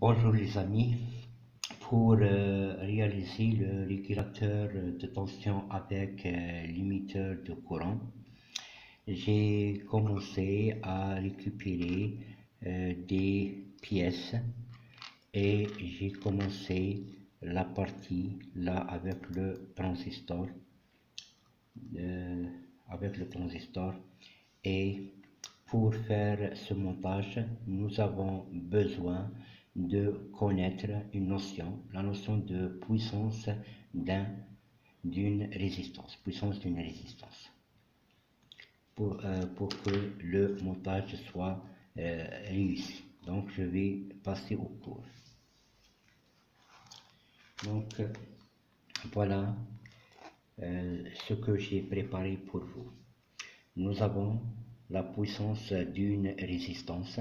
Bonjour les amis, pour réaliser le régulateur de tension avec limiteur de courant, j'ai commencé à récupérer des pièces et j'ai commencé la partie là euh, avec le transistor et pour faire ce montage, nous avons besoin de connaître une notion, la notion de puissance d'une résistance, pour que le montage soit réussi. Donc je vais passer au cours. Donc voilà ce que j'ai préparé pour vous. Nous avons la puissance d'une résistance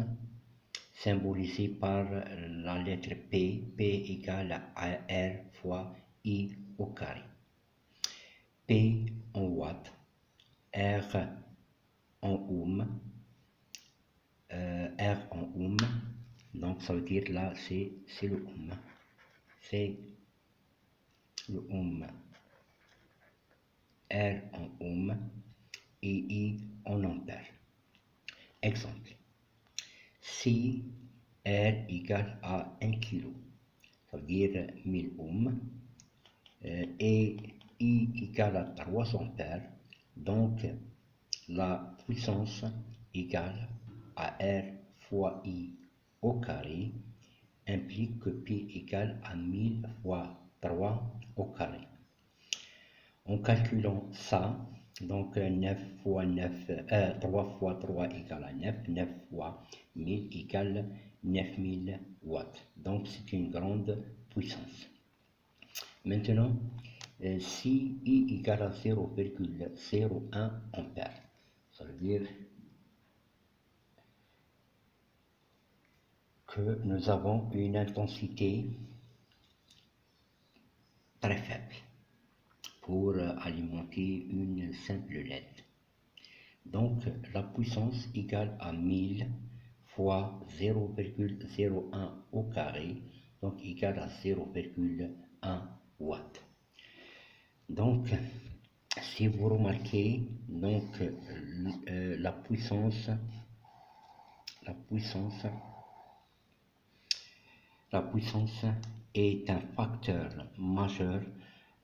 symbolisée par la lettre P, P égale à R fois I au carré. P en watts, R en ohm, donc ça veut dire là c'est le ohm, R en ohm et I en ampère. Exemple, si R égale à 1 kg, ça veut dire 1000 ohms, et I égale à 3 ampères, donc la puissance égale à R fois I au carré implique que P égale à 1000 fois 3 au carré. En calculant ça, donc 9 fois 9, 3 fois 3 égale à 9, 9 fois 1000 égale 9000 watts. Donc c'est une grande puissance. Maintenant, si I égale à 0,01 ampère, ça veut dire que nous avons une intensité très faible pour alimenter une simple LED. Donc la puissance égale à 1000 fois 0,01 au carré, donc égale à 0,1 watt. Donc si vous remarquez, donc la puissance est un facteur majeur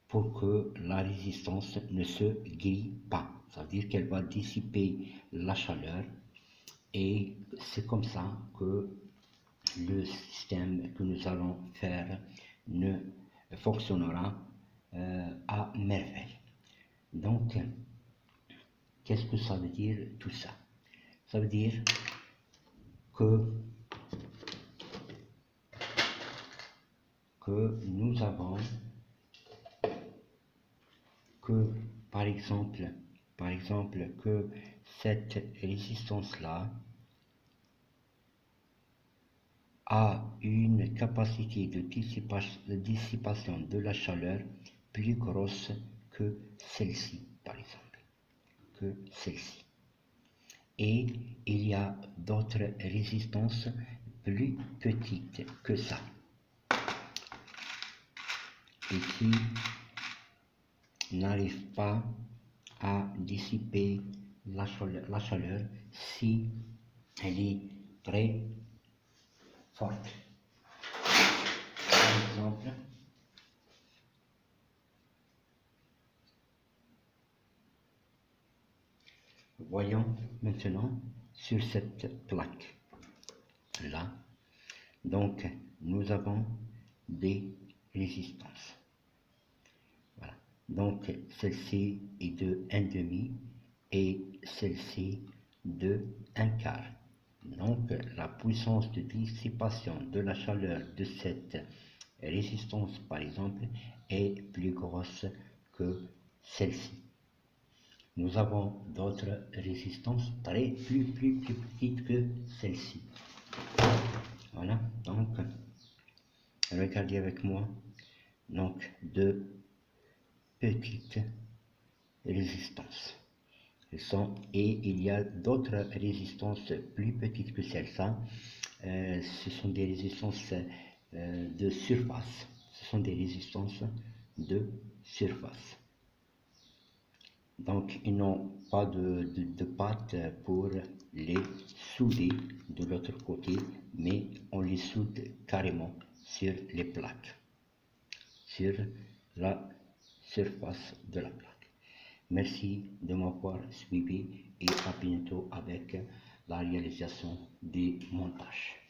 pour que la résistance ne se grille pas. Ça veut dire qu'elle va dissiper la chaleur et c'est comme ça que le système que nous allons faire ne fonctionnera à merveille. Donc, qu'est-ce que ça veut dire tout ça? Ça veut dire que nous avons que par exemple que cette résistance là a une capacité de dissipation de la chaleur plus grosse que celle-ci, par exemple, et il y a d'autres résistances plus petites que ça et qui n'arrivent pas à dissiper la chaleur si elle est très forte. Par exemple, voyons maintenant sur cette plaque là, donc nous avons des résistances. Voilà. Donc celle-ci est de 1,5 et celle-ci de 1/4. Donc la puissance de dissipation de la chaleur de cette résistance par exemple est plus grosse que celle-ci. Nous avons d'autres résistances plus petites que celle-ci. Voilà, donc regardez avec moi, donc deux petites résistances. Et il y a d'autres résistances plus petites que celle-ci. Ce sont des résistances de surface. Ce sont des résistances de surface. Donc, ils n'ont pas de pattes pour les souder de l'autre côté, mais on les soude carrément sur les plaques, sur la surface de la plaque. Merci de m'avoir suivi et à bientôt avec la réalisation des montages.